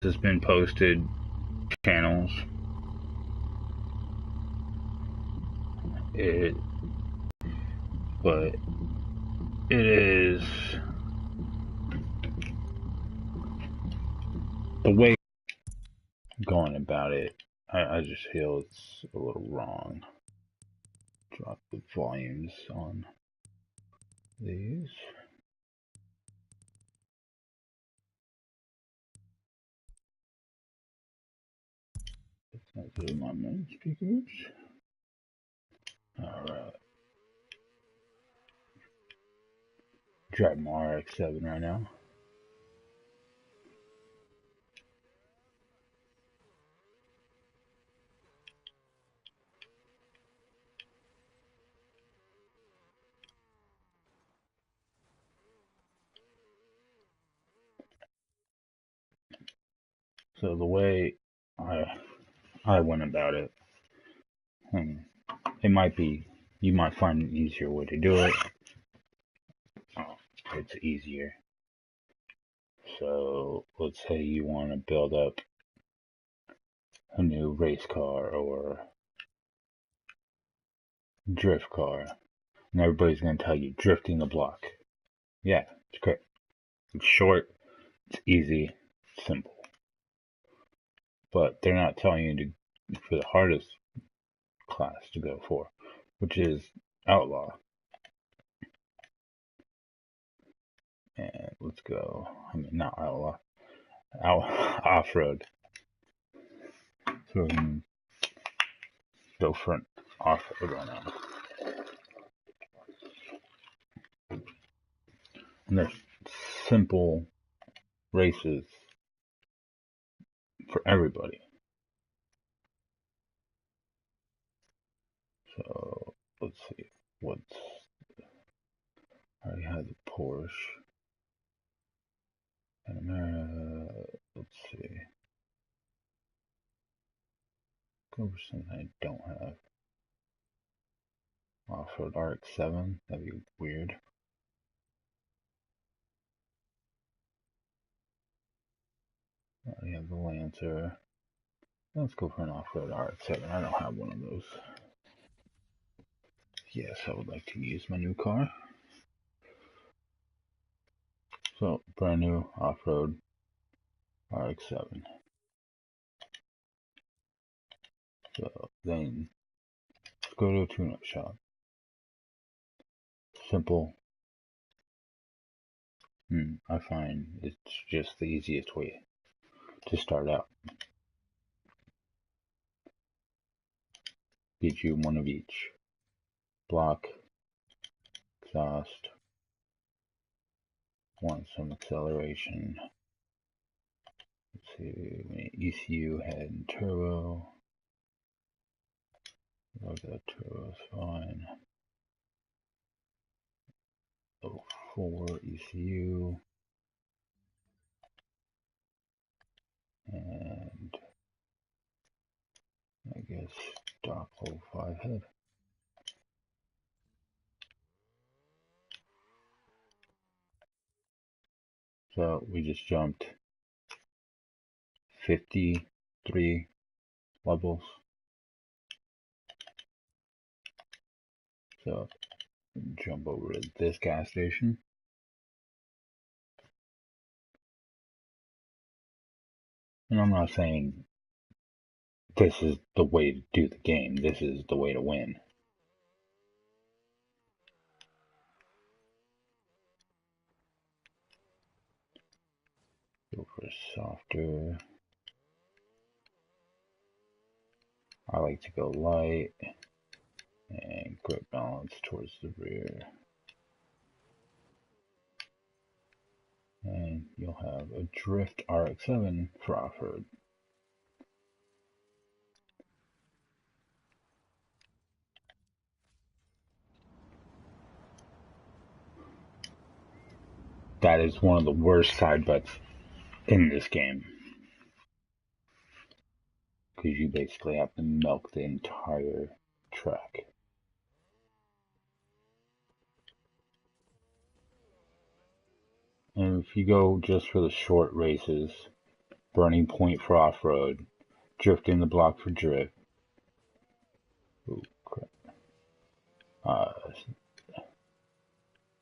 has been posted channels. But it is the way I'm going about it. I just feel it's a little wrong. Drop the volumes on these. That's not really my main speakers. Alright. Driving my RX-7 right now. So the way I went about it, it might be, you might find an easier way to do it. Oh, it's easier. So let's say you want to build up a new race car or drift car, and everybody's going to tell you drifting the block. Yeah, it's great. It's short, it's easy, it's simple. But they're not telling you to, for the hardest class to go for, which is outlaw. And let's go. I mean, not outlaw, off-road. So we can go for an off-road right now. And there's simple races for everybody. So let's see I already had the Porsche. And let's see. Go for something I don't have. Off-road RX-7, that'd be weird. I already have the Lancer. Let's go for an off-road RX-7. I don't have one of those. Yes, I would like to use my new car. So, brand new off-road RX-7. So, then, let's go to a tune-up shop. Simple. I find it's just the easiest way to start out. Get you one of each. Block, exhaust, want some acceleration. Let's see, ECU, head, and turbo. Look, that turbo's fine. 04 ECU. And I guess stock 05 head. So we just jumped 53 levels. So jump over to this gas station. And I'm not saying this is the way to do the game. This is the way to win. Go for softer. I like to go light and grip balance towards the rear. And you'll have a Drift RX-7 for off-road. That is one of the worst side bets in this game. Because you basically have to milk the entire track. And if you go just for the short races, Burning point for off-road. Drifting the block for drift. Ooh, crap.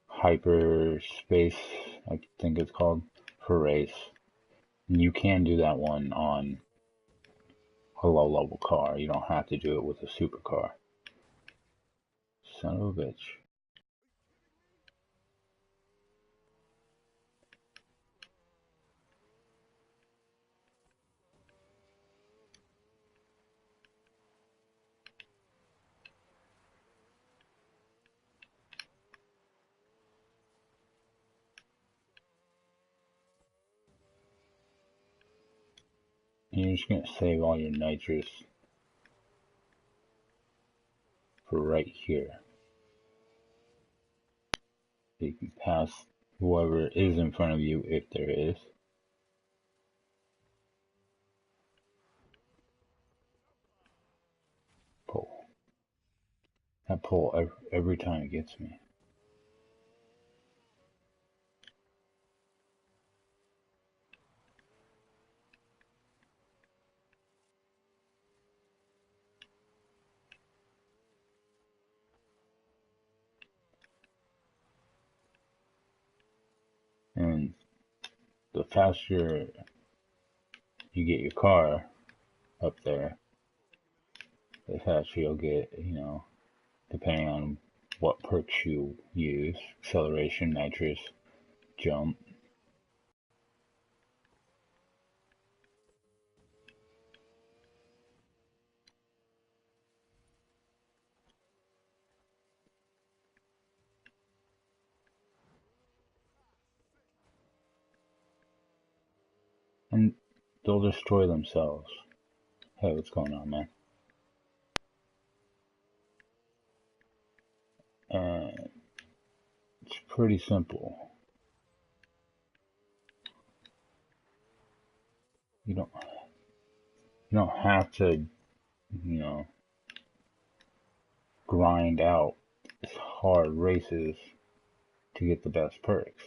Hyperspace, I think it's called, for race. And you can do that one on a low-level car. You don't have to do it with a supercar. Son of a bitch. And you're just going to save all your nitrous for right here. So you can pass whoever is in front of you, if there is. Pull. That pull every time it gets me. And the faster you get your car up there, the faster you'll get, depending on what perks you use. Acceleration, nitrous, jump. And they'll destroy themselves. Hey, what's going on, man? And it's pretty simple. You don't have to, grind out hard races to get the best perks.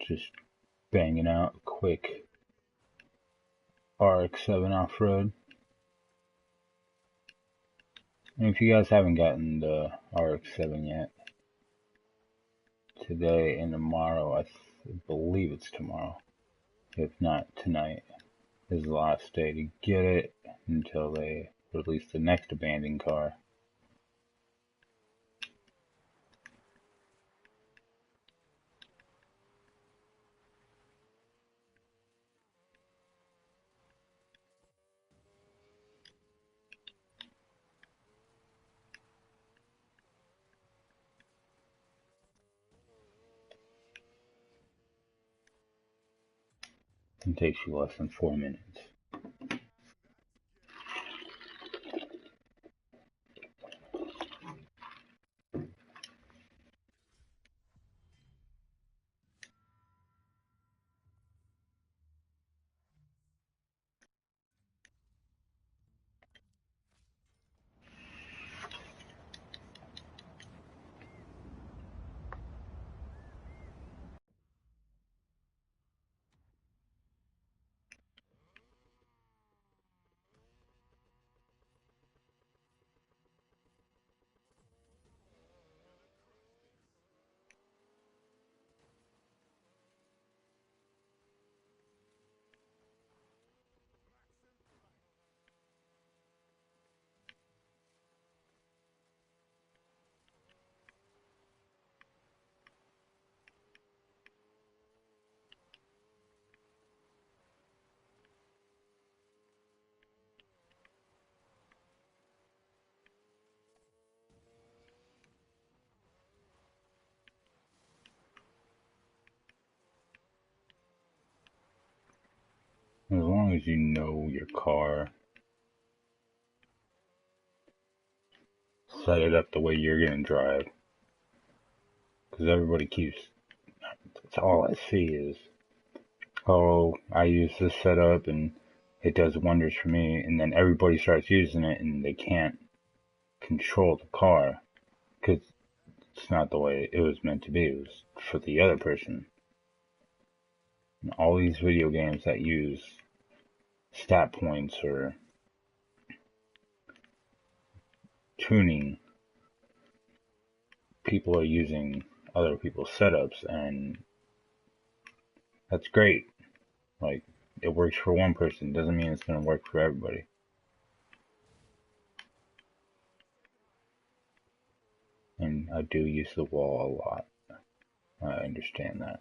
Just banging out a quick RX-7 off-road. And if you guys haven't gotten the RX-7 yet, today and tomorrow, I believe it's tomorrow, if not tonight, is the last day to get it until they release the next abandoned car. It takes you less than 4 minutes. As long as you know your car, set it up the way you're going to drive. Because everybody keeps That's all I see is, oh, I use this setup and it does wonders for me, and then everybody starts using it and they can't control the car because it's not the way it was meant to be. It was for the other person. And all these video games that use stat points or tuning, people are using other people's setups, and that's great. Like, it works for one person, doesn't mean it's going to work for everybody. And I do use the wall a lot. I understand that.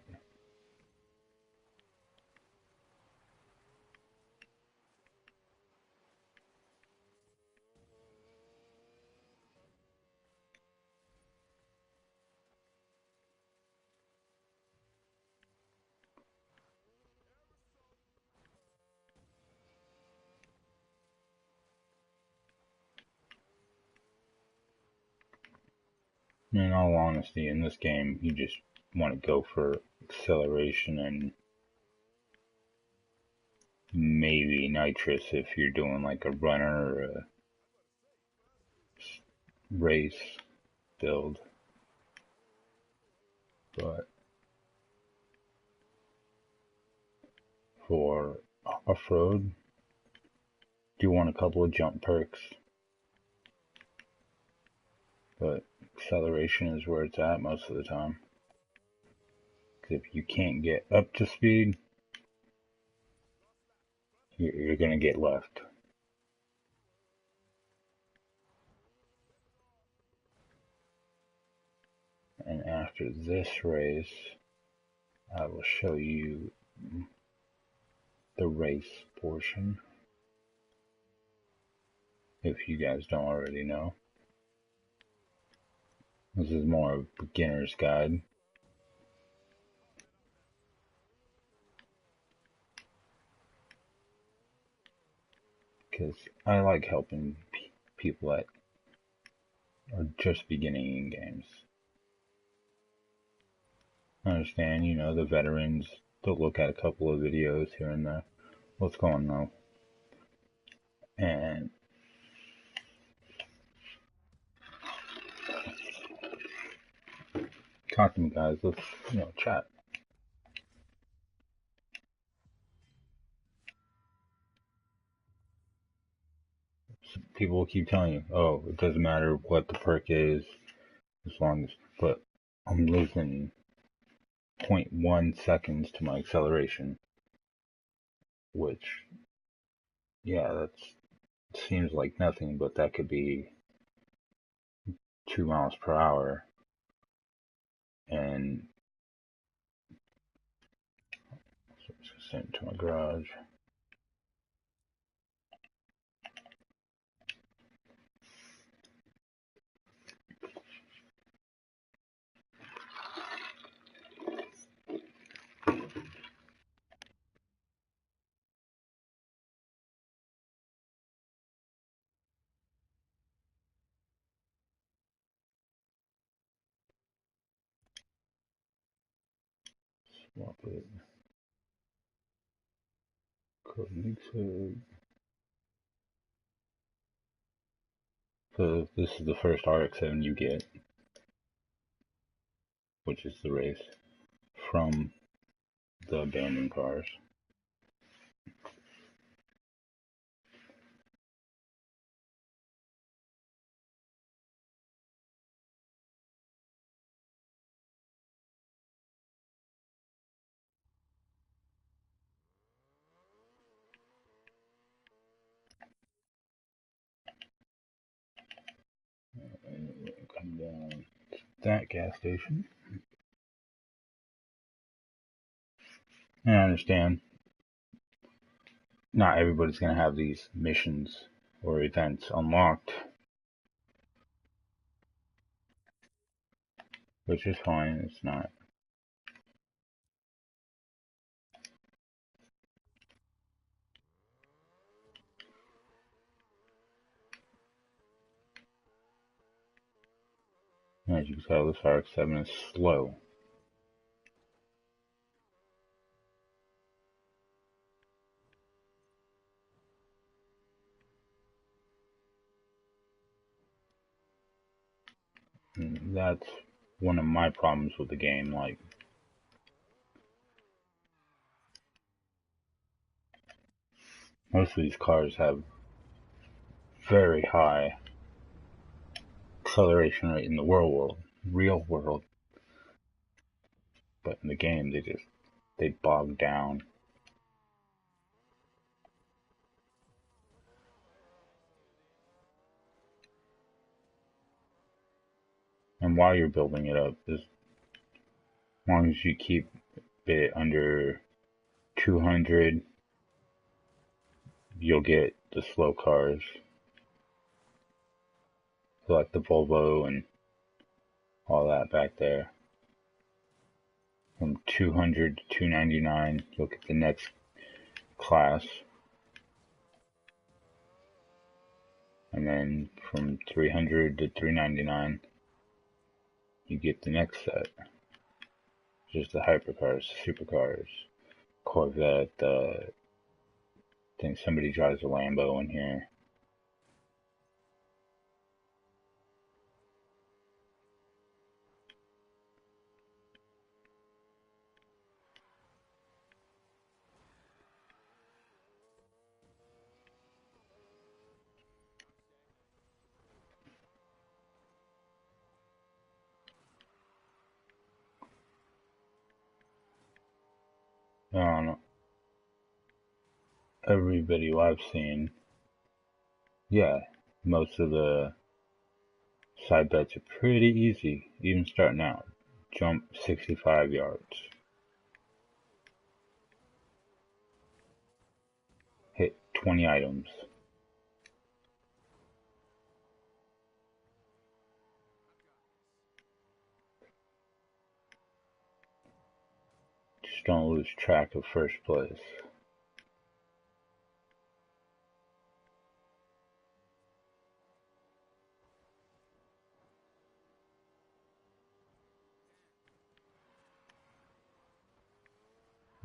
In all honesty, in this game, you just want to go for acceleration and maybe nitrous if you're doing like a runner or a race build. But for off-road, do want a couple of jump perks, but acceleration is where it's at most of the time. Because if you can't get up to speed, you're going to get left. And after this race, I will show you the race portion, if you guys don't already know. This is more of a beginner's guide. Because I like helping people that are just beginning in games. I understand, you know, the veterans, they'll look at a couple of videos here and there. What's going on? And talk to me, guys. Let's, chat. People will keep telling you, oh, it doesn't matter what the perk is, as long as, but I'm losing 0.1 seconds to my acceleration, which, yeah, that seems like nothing, but that could be 2 miles per hour. And so let's send it to my garage. Swap it. So this is the first RX-7 you get, which is the race from the abandoned cars. And come down to that gas station. And I understand not everybody's going to have these missions or events unlocked, which is fine. It's not. As you can tell, this RX-7 is slow. And that's one of my problems with the game. Like, most of these cars have very high acceleration rate in the real world, but in the game they bog down. And while you're building it up, as long as you keep it under 200, you'll get the slow cars, like the Volvo and all that back there. From 200 to 299, you'll get the next class. And then from 300 to 399, you get the next set. Just the hypercars, supercars, Corvette. I think somebody drives a Lambo in here. I don't know. Every video I've seen, yeah, most of the side bets are pretty easy, even starting out. Jump 65 yards. Hit 20 items. Just don't lose track of first place.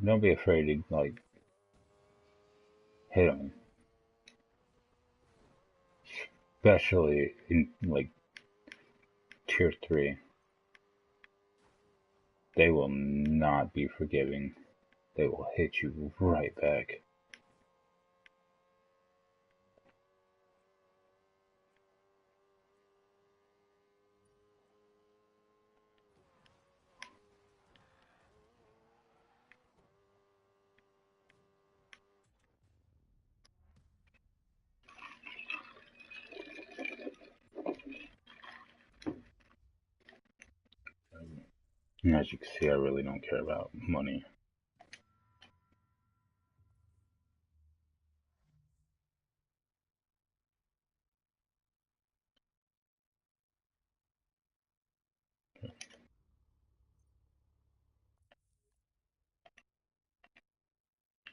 Don't be afraid to, like, hit them. Especially in, like, tier 3. They will not be forgiving. They will hit you right back. And as you can see, I really don't care about money.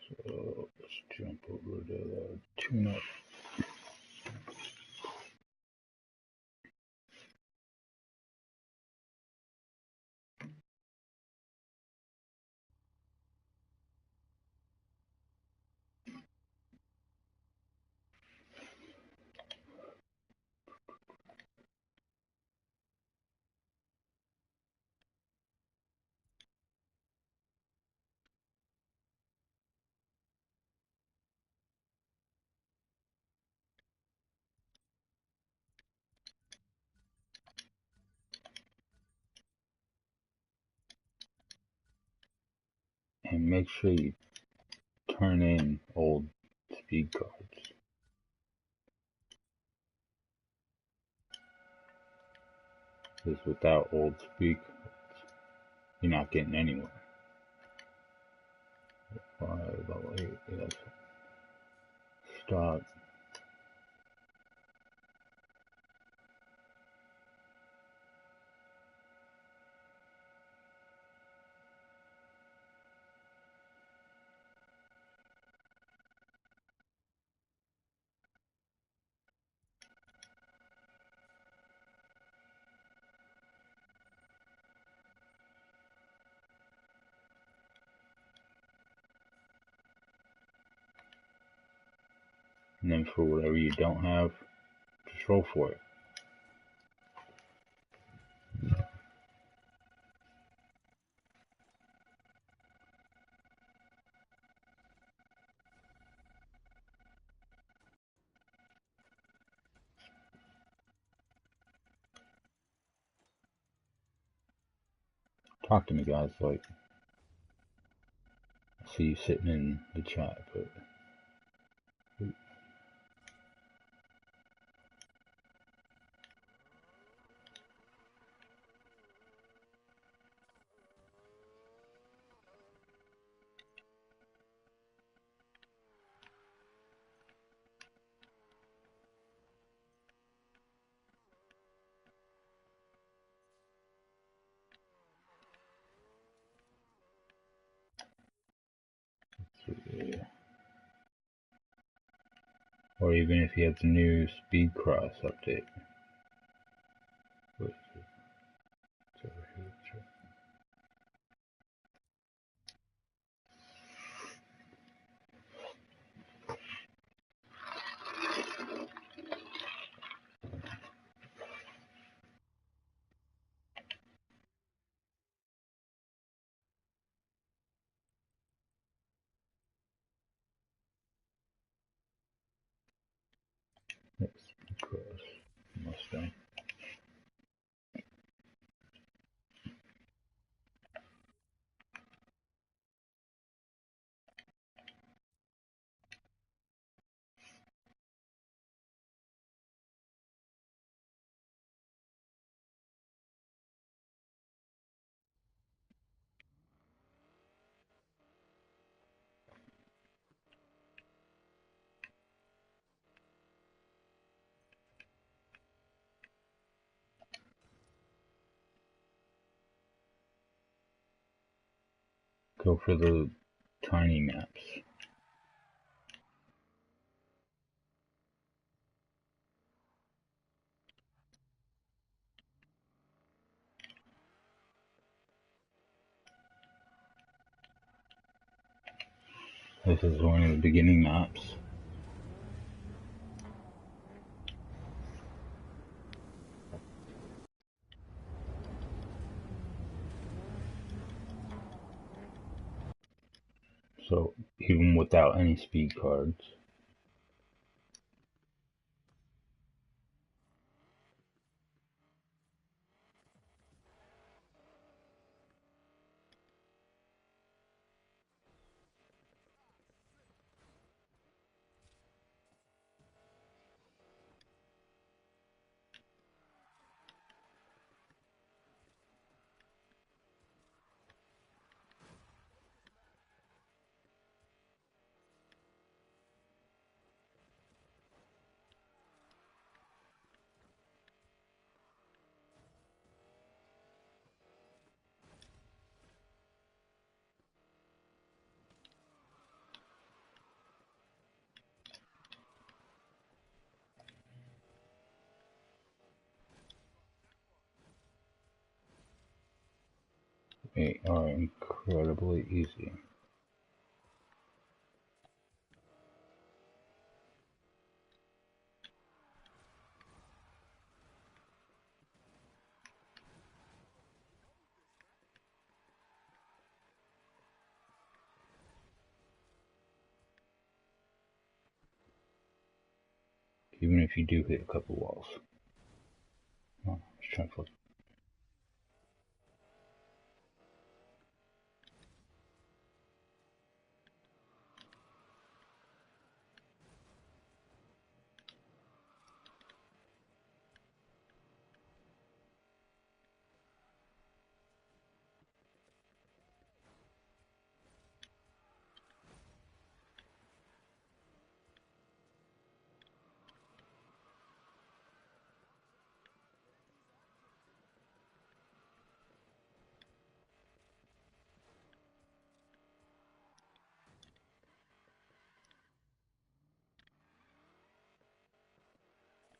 So let's jump over to the tune-up. And make sure you turn in old speed cards. Because without old speed cards, you're not getting anywhere. 5, level 8, yes. Stop. And then for whatever you don't have, just roll for it. Talk to me, guys. Like, I see you sitting in the chat, but yeah. Or even if you have the new Speed Cross update. What is it? It's over here. Yes, Speed Cross. Mustang. Go for the tiny maps. This is one of the beginning maps. So even without any speed cards, they are incredibly easy. Even if you do hit a couple walls. Oh, let's try to flip.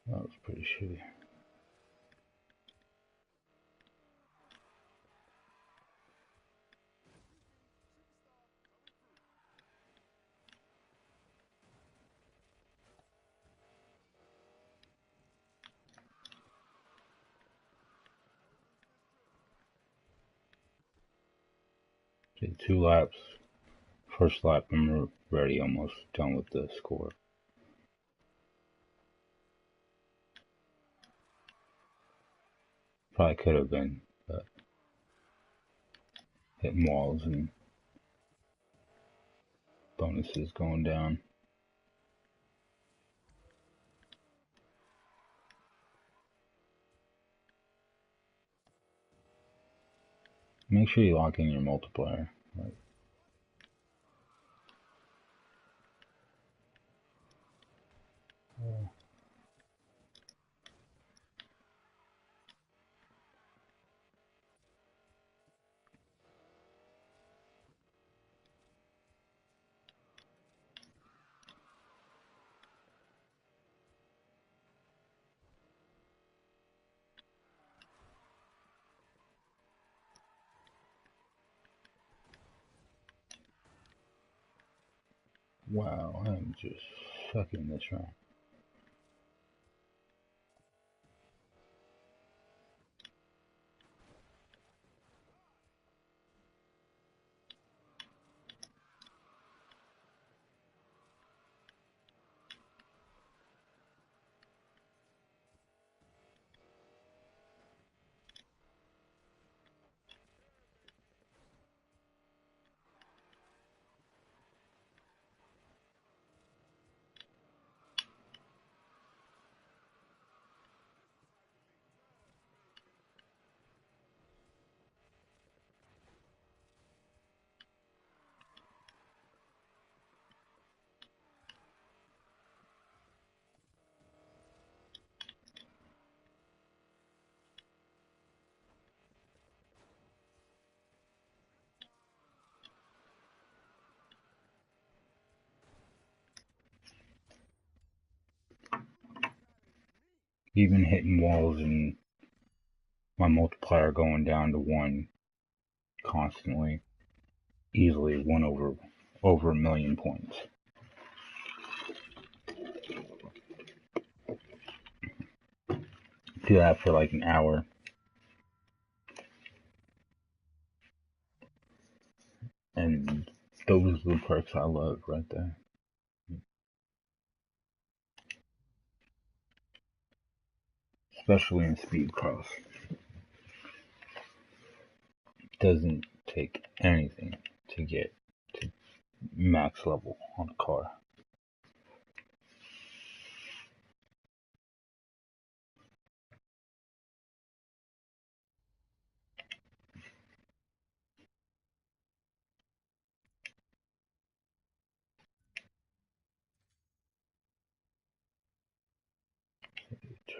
That was pretty shitty. Did 2 laps. First lap, I'm already almost done with the score. Probably could have been, but hitting walls and bonuses going down. Make sure you lock in your multiplier. Right? Wow, I'm just sucking this round. Even hitting walls and my multiplier going down to 1 constantly, easily won over a million points. Do that for like an hour. And those are the perks I love right there. Especially in speed cross. It doesn't take anything to get to max level on a car.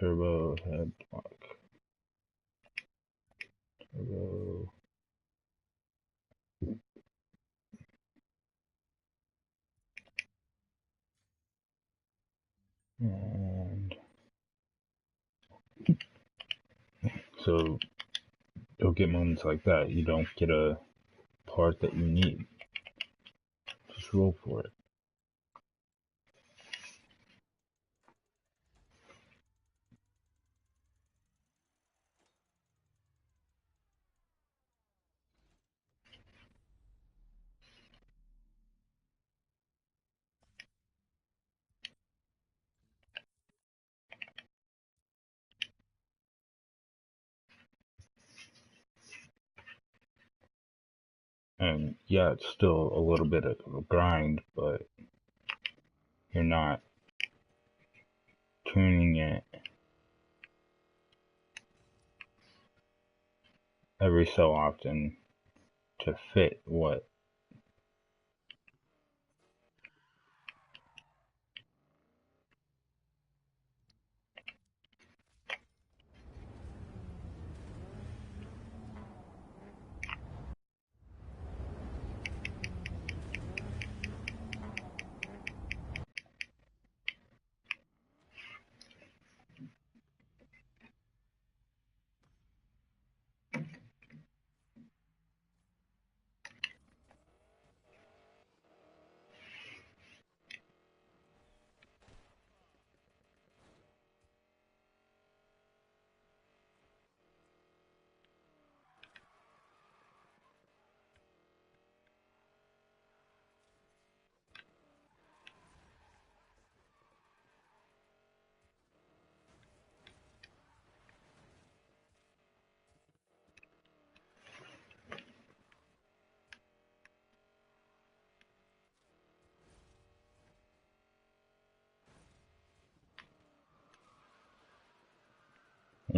Turbo head block. Turbo. And so you'll get moments like that. You don't get a part that you need. Just roll for it. And yeah, it's still a little bit of a grind, but you're not tuning it every so often to fit what.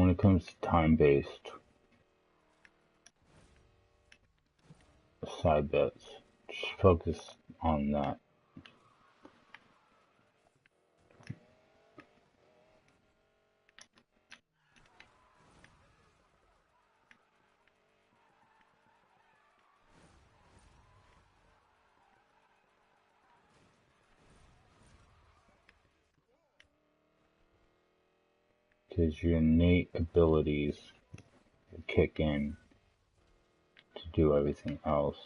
when it comes to time-based side bets, just focus on that. Because your innate abilities will kick in to do everything else.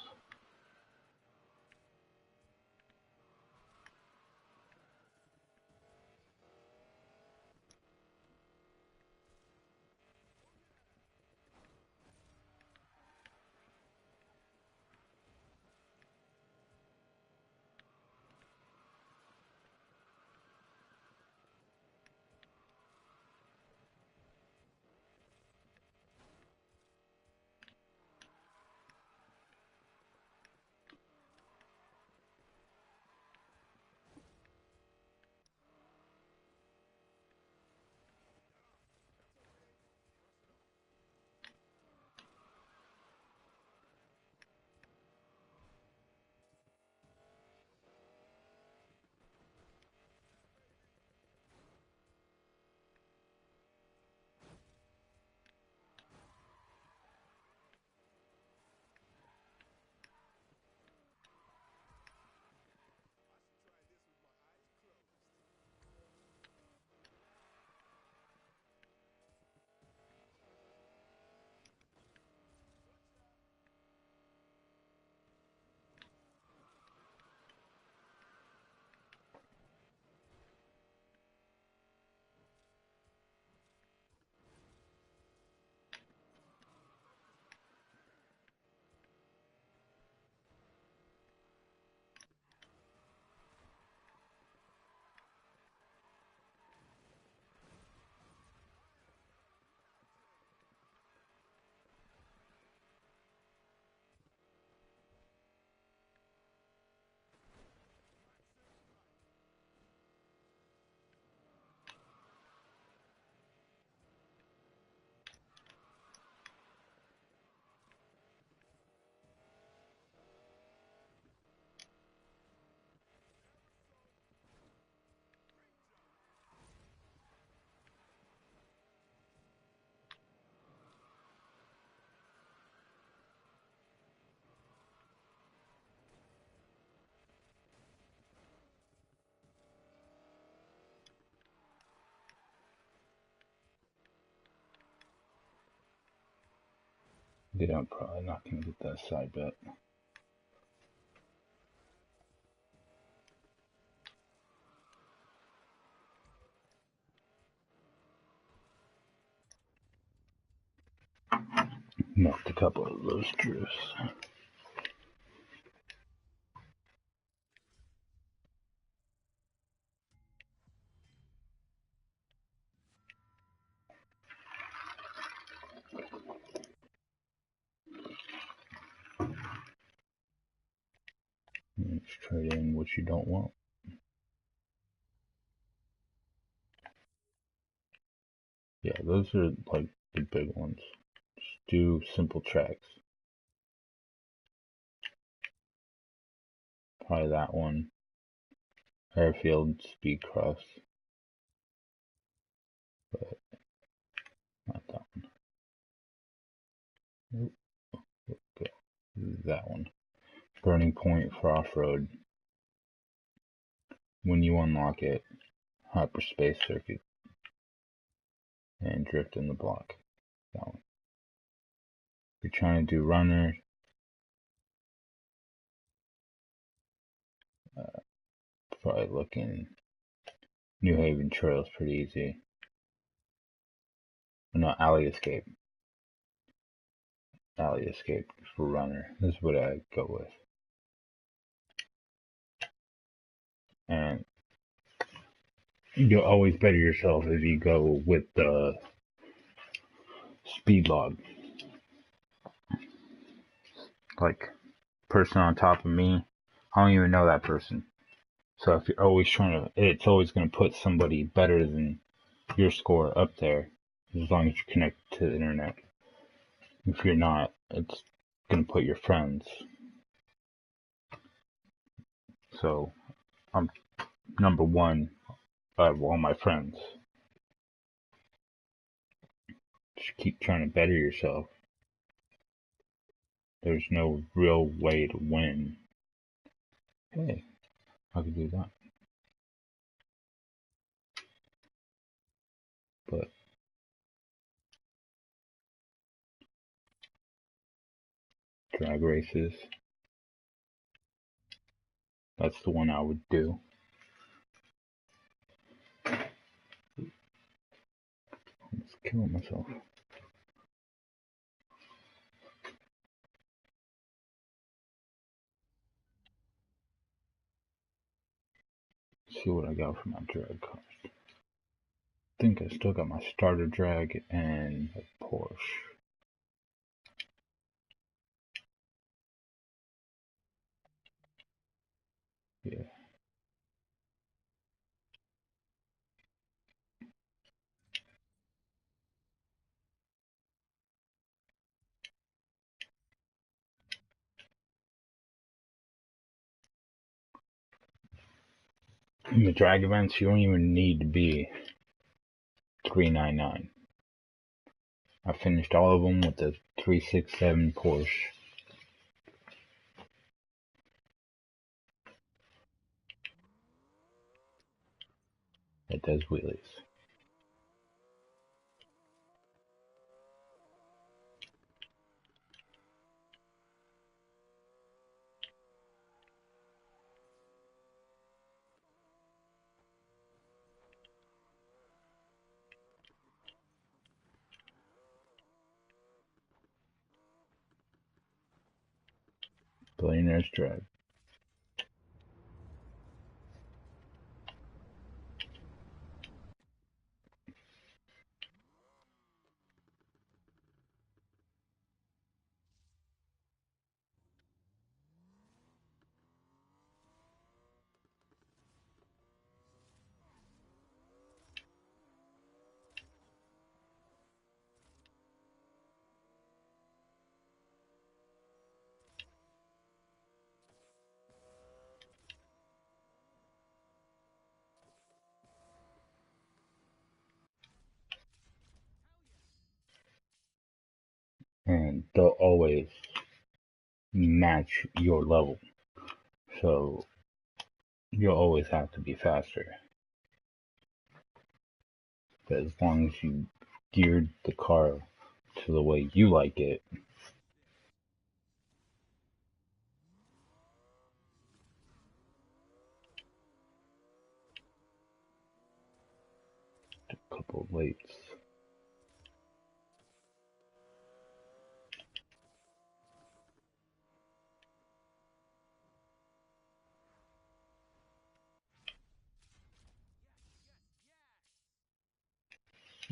Yeah, I'm probably not going to get that side bet. Milked a couple of those drifts. Let's trade in what you don't want. Yeah, those are like the big ones. Just do simple tracks. Probably that one. Airfield speed cross. But not that one. Nope. Okay. That one. Burning point for off-road. When you unlock it, hyperspace circuit. And drift in the block. That one. If you're trying to do runner, probably looking New Haven Trail is pretty easy. No, Alley Escape. Alley Escape for runner. This is what I go with. And you'll always better yourself if you go with the speed log. Like, person on top of me, I don't even know that person. So if you're always trying to, it's always going to put somebody better than your score up there. as long as you connect to the internet. If you're not, it's gonna put your friends. So I'm number one out of all my friends. Just keep trying to better yourself. There's no real way to win. Hey, I could do that. But drag races, that's the one I would do. I'm just killing myself. Let's see what I got for my drag cars. I think I still got my starter drag and a Porsche. Yeah. In the drag events, you don't even need to be 399. I finished all of them with the 367 Porsche. That does wheelies. Billionaire's drag. And they'll always match your level. So you'll always have to be faster. But as long as you geared the car to the way you like it, a couple of lights.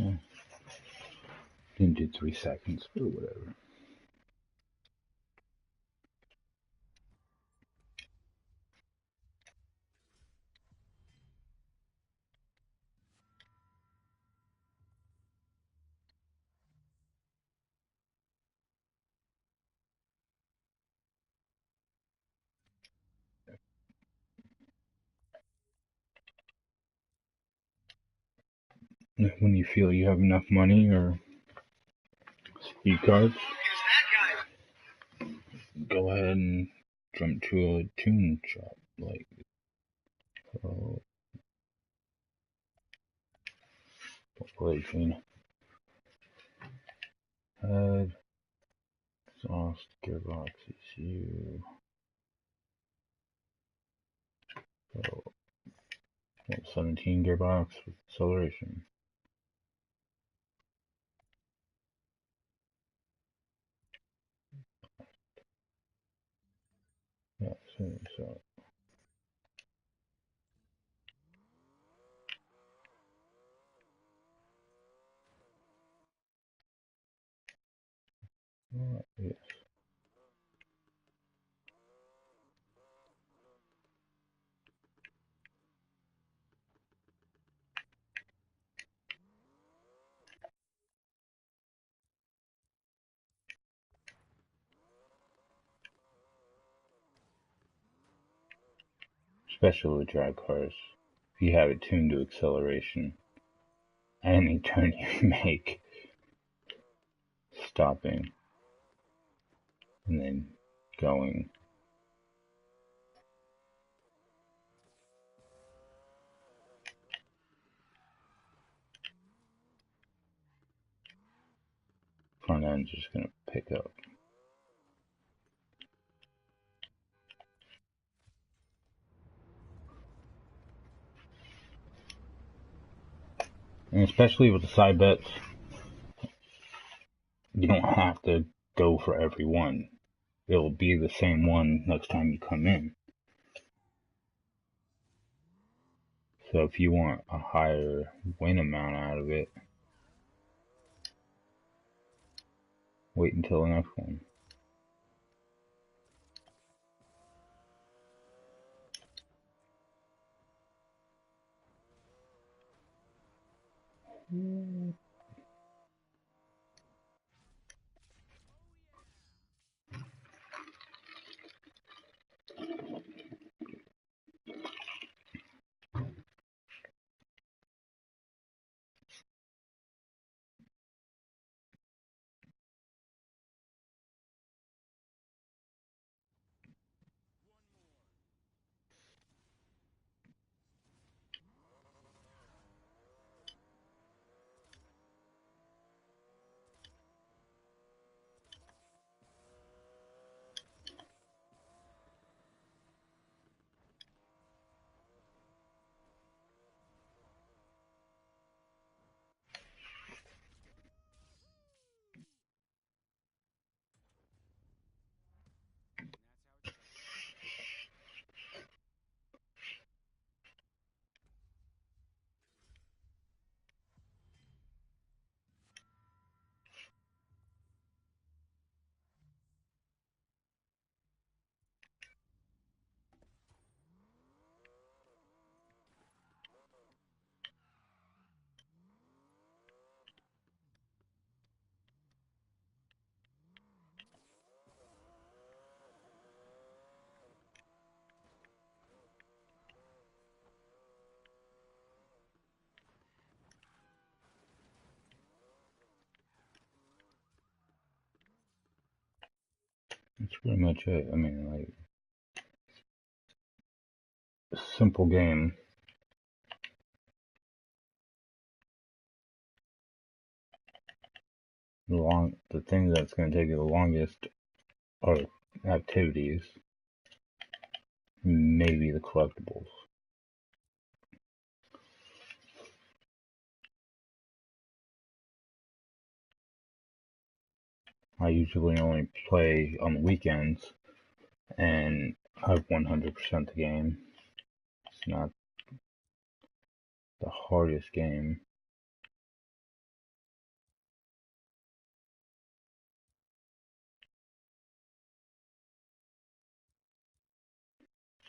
Yeah. Didn't do 3 seconds, but whatever. When you feel you have enough money or speed cards, go ahead and jump to a tune shop. Like, what play Gina? Head, exhaust, gearbox, ECU. So, 17 gearbox with acceleration. Yeah, so yes. especially with drag cars. If you have it tuned to acceleration, any turn you make, stopping, and then going. Front end's just going to pick up. And especially with the side bets, you don't have to go for every one. It'll be the same one next time you come in. So if you want a higher win amount out of it, wait until the next one. That's pretty much it. I mean, like, a simple game. The thing that's going to take you the longest are activities, maybe the collectibles. I usually only play on the weekends, and I've 100% the game. It's not the hardest game.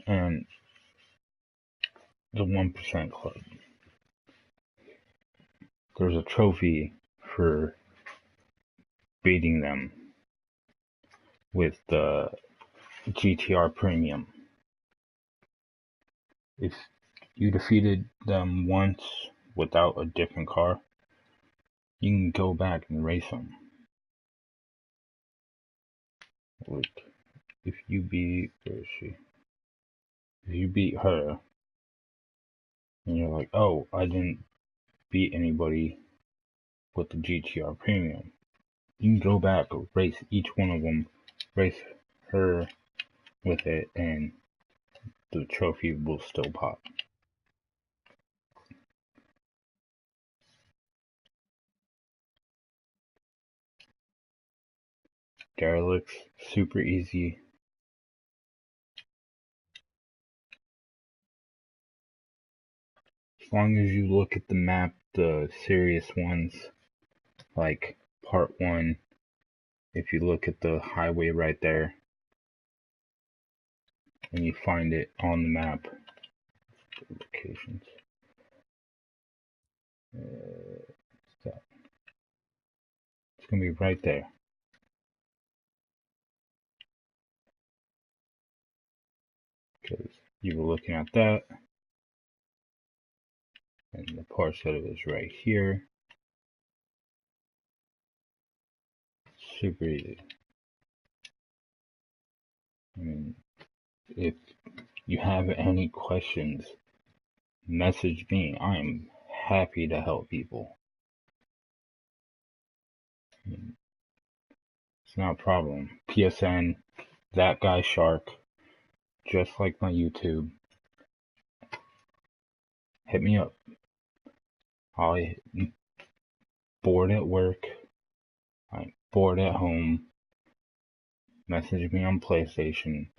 And the 1% club. There's a trophy for beating them with the GTR Premium. If you defeated them once without a different car, you can go back and race them. Like, if you beat, where is she? If you beat her, and you're like, oh, I didn't beat anybody with the GTR Premium, you can go back, race each one of them, race her with it, and the trophy will still pop. Derelicts, super easy. As long as you look at the map, the serious ones, like part 1, if you look at the highway right there, and you find it on the map, locations. It's gonna be right there. Because You were looking at that, and the parse edit is right here. Super easy. I mean, if you have any questions, message me. I'm happy to help people. I mean, it's not a problem. PSN, that guy Shark, just like my YouTube. Hit me up. I'm bored at work. I'm bored at home. Message me on PlayStation.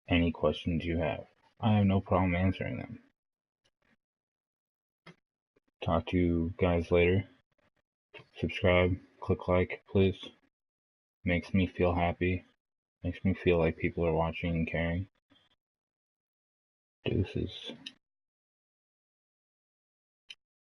Any questions you have. I have no problem answering them. Talk to you guys later. Subscribe, click like, please. Makes me feel happy. Makes me feel like people are watching and caring. Deuces.